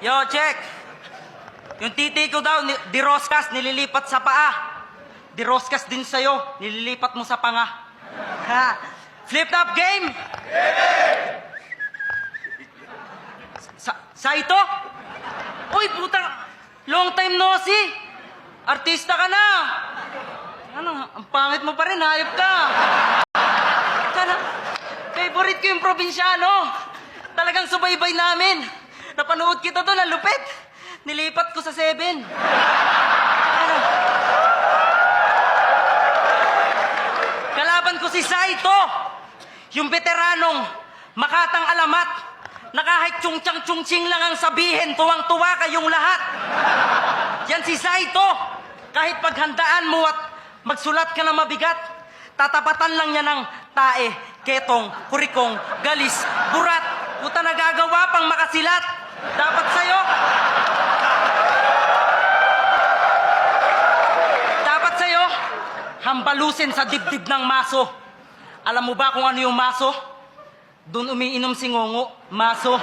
Yo, check. Yung titi ko daw, di Roscas, nililipat sa paa. Di Roscas din sa'yo, nililipat mo sa panga. Ha? Flip top game? Sa ito? Uy, putang, long time no see. Artista ka na. Ano, ang pangit mo pa rin, hayop ka. Sana, favorite ko yung probinsyano. Talagang subaybay namin. Napanood kita doon, ang lupit. Nilipat ko sa 7. Ano? Kalaban ko si Saito. Yung veteranong makatang alamat na kahit tsung-tsang-tsung-tsing lang ang sabihin, tuwang-tuwa kayong lahat. Yan si Saito. Kahit paghandaan mo at magsulat ka na mabigat, tatapatan lang niya ng tae, ketong, kurikong, galis, burat. Puta, nagagawa pang makasilat. Dapat sa'yo, hambalusin sa dibdib ng maso. Alam mo ba kung ano yung maso? Doon umiinom si Ngongo, maso.